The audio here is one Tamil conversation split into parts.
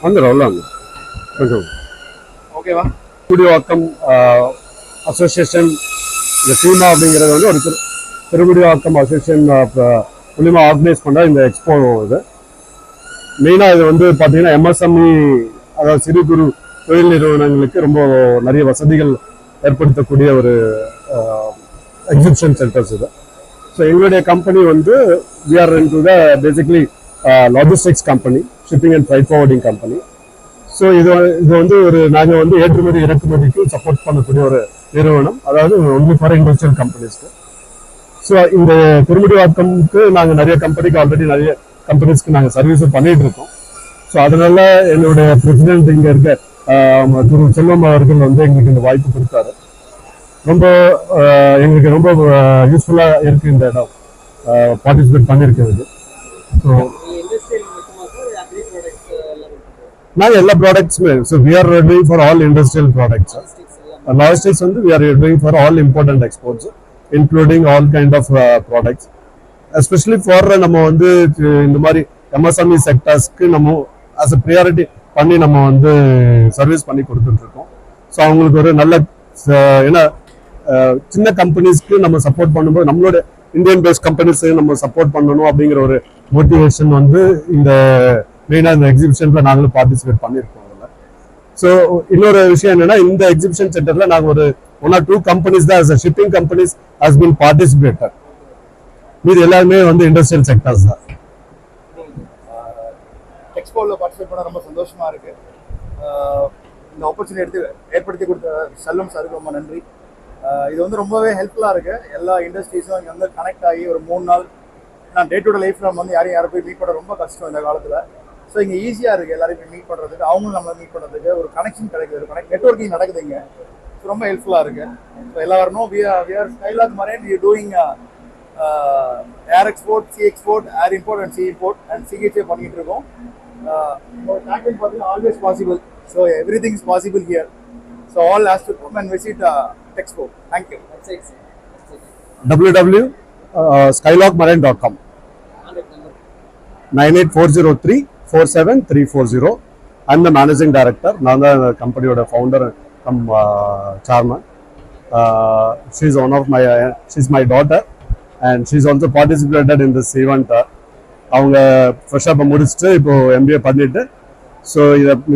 வந்துடும் கொஞ்சம் ஓகேவா. திருமுடிவாக்கம் அசோசியேஷன் இந்த சீமா அப்படிங்கிறது வந்து ஒரு திருமுடிவாக்கம் அசோசியேஷன் மூலியமாக ஆர்கனைஸ் பண்ணுற இந்த எக்ஸ்போ இது. மெயினாக இது வந்து பார்த்தீங்கன்னா எம்எஸ்எம்இ, அதாவது சிறு குறு தொழில் நிறுவனங்களுக்கு ரொம்ப நிறைய வசதிகள் ஏற்படுத்தக்கூடிய ஒரு எக்ஸிபிஷன் சென்டர்ஸ் இது. ஸோ எங்களுடைய கம்பெனி வந்து we are in to the basically logistics company, shipping and freight forwarding company. So இது வந்து நாங்கள் வந்து ஏற்றுமதி இறக்குமதிக்கு சப்போர்ட் பண்ணக்கூடிய ஒரு நிறுவனம், அதாவது ஒன்லி ஃபார் இண்டஸ்ட்ரியல் கம்பெனிஸ்க்கு. ஸோ இந்த திருமுடிவாக்கம்க்கு நாங்கள் நிறைய கம்பெனிக்கு ஆல்ரெடி நிறைய கம்பெனிஸ்க்கு நாங்கள் சர்வீஸும் பண்ணிட்டு இருக்கோம். ஸோ அதனால என்னுடைய பிரசிடென்ட் இங்கே இருக்க திரு செல்வம் அவர்கள் வந்து எங்களுக்கு இந்த வாய்ப்பு கொடுத்தாரு. ரொம்ப எங்களுக்கு ரொம்ப யூஸ்ஃபுல்லாக இருக்குது இந்த இடம் பார்ட்டிசிபேட் பண்ணியிருக்கிறது. ஸோ நாங்கள் எல்லா ப்ராடக்ட்ஸுமே, so we are doing for all industrial products. Logistics வந்து we are doing for all important exports including all kind of products. Especially for நம்ம வந்து இந்த மாதிரி எம்எஸ்எம்இ செக்டர்ஸ்க்கு நம்ம ஆஸ் அ ப்ரியாரிட்டி பண்ணி நம்ம வந்து சர்வீஸ் பண்ணி கொடுத்துட்ருக்கோம். ஸோ அவங்களுக்கு ஒரு நல்ல ஏன்னா சின்ன கம்பெனிஸ்க்கு நம்ம சப்போர்ட் பண்ணும்போது நம்மளோட இந்தியன் பேஸ்ட் கம்பெனிஸையும் நம்ம சப்போர்ட் பண்ணணும் அப்படிங்கிற ஒரு மோட்டிவேஷன் வந்து இந்த மெயினாக இந்த எக்ஸிபிஷனில் நாங்களும் பார்ட்டிசிபேட் பண்ணியிருக்கோம் அதில். ஸோ இன்னொரு விஷயம் என்னன்னா, இந்த எக்ஸிபிஷன் சென்டரில் நாங்கள் ஒரு 1 or 2 கம்பெனிஸ் தான் as a shipping companies has been participated. மீது எல்லாருமே வந்து இண்டஸ்ட்ரியல் செக்டர்ஸ் தான். எக்ஸ்போவில் பார்ட்டிசிபேட் பண்ண ரொம்ப சந்தோஷமா இருக்கு. இந்த ஆப்பர்ச்சுனிட்டி ஏற்படுத்தி கொடுத்த செல்வம் சாருக்கு ரொம்ப நன்றி. இது வந்து ரொம்பவே ஹெல்ப்ஃபுல்லாக இருக்கு. எல்லா இண்டஸ்ட்ரீஸும் இங்கே வந்து கனெக்ட் ஆகி ஒரு 3 நாள் நான் டே டு டே லைஃப்ல நம்ம வந்து யாரையும் போய் மீட் பண்ண ரொம்ப கஷ்டம் இந்த காலத்தில். ஸோ இங்கே ஈஸியாக இருக்குது எல்லாரையும் போய் மீட் பண்ணுறதுக்கு, அவங்களும் நம்மளை மீட் பண்ணுறதுக்கு ஒரு கனெக்ஷன் கிடைக்குது, ஒரு நெட்வொர்க்கிங் நடக்குது இங்கே. ஸோ ரொம்ப ஹெல்ப்ஃபுல்லாக இருக்குது. ஸோ எல்லாரும் we are Skylark marine, we doing air export, sea export, air import and sea import and சிகிச்சை பண்ணிட்டு இருக்கோம். பார்த்தீங்கன்னா always possible. So everything is possible here. So all has to come and visit Expo. Thank you. www.skylockmarine.com 9840347340. I'm the managing director. நான் தான் கம்பெனியோட founder come chairman. She's my daughter and she's also participated in this event. அவங்க ஃப்ரெஷ்ஷாக முடிச்சுட்டு இப்போ MBA பண்ணிட்டு, ஸோ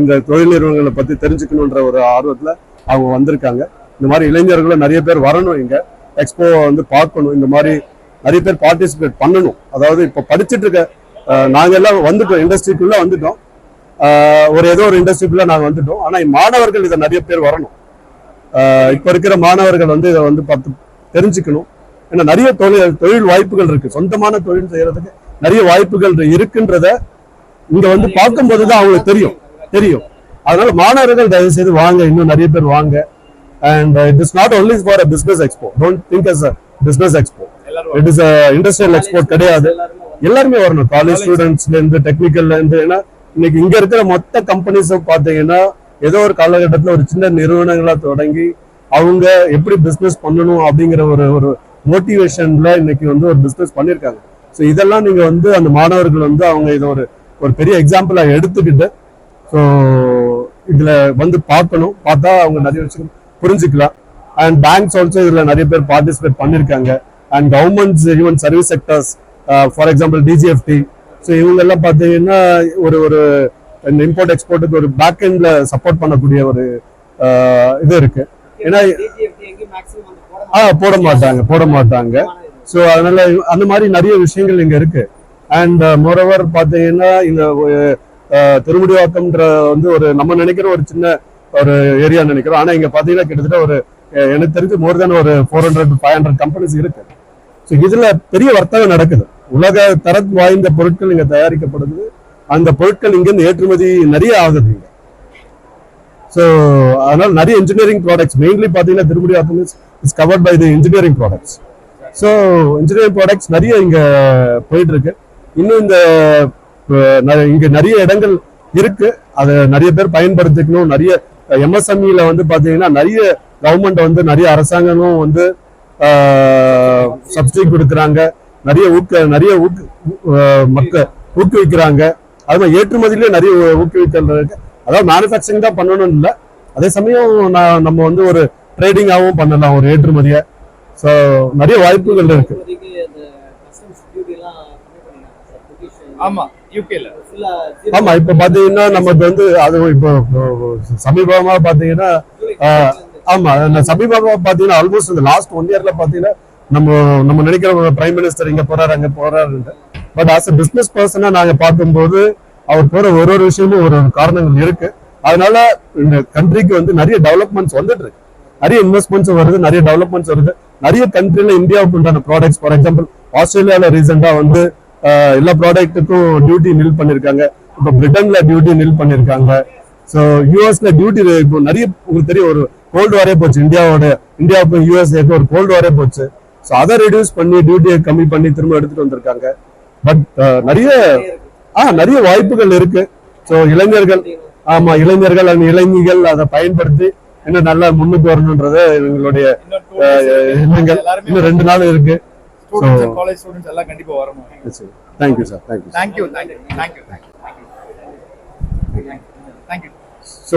இந்த தொழில் நிறுவனங்களை பற்றி தெரிஞ்சுக்கணுன்ற ஒரு ஆர்வத்தில் அவங்க வந்திருக்காங்க. இந்த மாதிரி இளைஞர்களும் நிறைய பேர் வரணும், இங்கே எக்ஸ்போ வந்து பார்க்கணும், இந்த மாதிரி நிறைய பேர் பார்ட்டிசிபேட் பண்ணணும். அதாவது இப்போ படிச்சுட்டு இருக்க நாங்கள் எல்லாம் வந்துட்டோம், இண்டஸ்ட்ரிக்குள்ளே வந்துட்டோம், ஏதோ ஒரு இண்டஸ்ட்ரிக்குள்ளே நாங்கள் வந்துட்டோம். ஆனால் மாணவர்கள் இதை நிறைய பேர் வரணும். இப்போ இருக்கிற மாணவர்கள் வந்து இதை வந்து பார்த்து தெரிஞ்சுக்கணும். ஏன்னா நிறைய தொழில் வாய்ப்புகள் இருக்குது, சொந்தமான தொழில் செய்யறதுக்கு நிறைய வாய்ப்புகள் இருக்குன்றத இங்கே வந்து பார்க்கும்போது தான் அவங்களுக்கு தெரியும். அதனால மாணவர்கள் தயவு செய்து வாங்க, இன்னும் நிறைய பேர் வாங்க. And it is not only for a business expo. Don't think as a business expo. It is a industrial expo கிடையாது. எல்லாருமே வரணும், காலேஜ் ஸ்டூடெண்ட்ஸ்ல இருந்து டெக்னிக்கல்ல இருந்து. ஏன்னா இன்னைக்கு இங்க இருக்கிற மொத்த கம்பெனிஸும் பார்த்தீங்கன்னா ஏதோ ஒரு காலகட்டத்தில் ஒரு சின்ன நிறுவனங்களா தொடங்கி அவங்க எப்படி பிஸ்னஸ் பண்ணணும் அப்படிங்கிற ஒரு மோட்டிவேஷன்ல இன்னைக்கு வந்து ஒரு பிஸ்னஸ் பண்ணியிருக்காங்க. ஸோ இதெல்லாம் நீங்க வந்து அந்த மாணவர்கள் வந்து அவங்க இதை ஒரு பெரிய எக்ஸாம்பிளா எடுத்துக்கிட்டு ஸோ இதுல வந்து பார்க்கணும். பார்த்தா அவங்க நிறைய விஷயம் புரிஞ்சுக்கலாம். அண்ட் பேங்க்ஸ் ஆல்சோ இதுல நிறைய பேர் பார்ட்டிசிபேட் பண்ணிருக்காங்க. And governments, even service sectors, for example DGFT. So இவங்க எல்லாம் பார்த்தீங்கன்னா ஒரு இந்த இம்போர்ட் எக்ஸ்போர்ட்டுக்கு ஒரு பேக் எண்ட்ல சப்போர்ட் பண்ணக்கூடிய ஒரு இது இருக்கு. ஏன்னா போட மாட்டாங்க. ஸோ அதனால அந்த மாதிரி நிறைய விஷயங்கள் இங்க இருக்கு. அண்ட் மோரோவர் பார்த்தீங்கன்னா இந்த திருமுடிவாக்கம்ன்ற வந்து நம்ம நினைக்கிற ஒரு சின்ன ஒரு ஏரியா நினைக்கிறோம். ஆனா இங்க பாத்தீங்கன்னா கிட்டத்தட்ட எனக்கு தெரிஞ்சு மோர் தென் 400 to 500 கம்பெனிஸ் இருக்கு. ஸோ இதுல பெரிய வர்த்தகம் நடக்குது. உலக தரம் வாய்ந்த பொருட்கள் இங்க தயாரிக்கப்படுது. அந்த பொருட்கள் இங்க இருந்து ஏற்றுமதி நிறைய ஆகுது இங்க. ஸோ அதனால நிறைய இன்ஜினியரிங் ப்ராடக்ட்ஸ் மெயின்லி பாத்தீங்கன்னா Thirumudivakkam is covered by the engineering products. So engineering products நிறைய இங்க போயிட்டு இருக்கு. இன்னும் இங்க நிறைய இடங்கள் இருக்கு, அதை நிறைய பேர் பயன்படுத்திக்கணும். நிறைய எம்எஸ்எம்இல வந்து பாத்தீங்கன்னா நிறைய கவர்மெண்ட் வந்து நிறைய அரசாங்கமும் வந்து சப்சிடி கொடுக்குறாங்க, நிறைய ஊக்குவிக்கிறாங்க. அது மாதிரி ஏற்றுமதியிலே நிறைய ஊக்குவித்தல் இருக்கு. அதாவது மேனுஃபேக்சரிங் தான் பண்ணணும்னு இல்லை, அதே சமயம் நம்ம வந்து ஒரு ட்ரேடிங்காகவும் பண்ணலாம் ஒரு ஏற்றுமதியை. ஸோ நிறைய வாய்ப்புகள் இருக்கு. ஆமா, யூகேல ஆமா, இப்ப பாத்தீங்கன்னா நமக்கு வந்து அது இப்போ சமீபமா பாத்தீங்கன்னா ஆமா, சமீபமா பாத்தீங்கன்னா ஆல்மோஸ்ட் இந்த லாஸ்ட் 1 இயர்ல பாத்தீங்கன்னா நம்ம நினைக்கிற பிரைம் மினிஸ்டர் இங்க போறாரு அங்க போறாரு. பட் ஆஸ் அ பிசினஸ் பர்சனா நாங்க பார்க்கும்போது அவர் போற ஒரு விஷயமும் ஒரு காரணங்கள் இருக்கு. அதனால இந்த கண்ட்ரிக்கு வந்து நிறைய டெவலப்மெண்ட்ஸ் வந்துட்டு இருக்கு, நிறைய இன்வெஸ்ட்மெண்ட்ஸ் வருது, நிறைய டெவலப்மெண்ட்ஸ் வருது. நிறைய கண்ட்ரில இந்தியாவுக்கு உண்டான ப்ராடக்ட்ஸ், ஃபார் எக்ஸாம்பிள் ஆஸ்திரேலியால ரீசெண்டா வந்து எல்லா ப்ராடக்ட்டுக்கும் டியூட்டி நில் பண்ணிருக்காங்க. இப்போ பிரிட்டன்ல டியூட்டி நில் பண்ணிருக்காங்க. ஸோ யூஎஸ்ல டியூட்டி இப்போ நிறைய உங்களுக்கு தெரியும், ஒரு கோல்டு வாரே போச்சு இந்தியாவுக்கும் யூஎஸ்ஏக்கும் ஒரு கோல்டு வாரே போச்சு. ஸோ அதை ரெடியூஸ் பண்ணி டியூட்டியை கம்மி பண்ணி திரும்ப எடுத்துட்டு வந்திருக்காங்க. பட் நிறைய வாய்ப்புகள் இருக்கு. ஸோ இளைஞர்கள் அந்த இளைஞர்கள் அதை பயன்படுத்தி இன்னும் நல்லா முன்னுக்கு வரணும்ன்றது எங்களுடைய எண்ணங்கள். இன்னும் 2 நாள் இருக்கு. காலேஜ் ஸ்டூடெண்ட்ஸ் எல்லாம் கண்டிப்பா வரணும். Thank you sir, thank you. ஸோ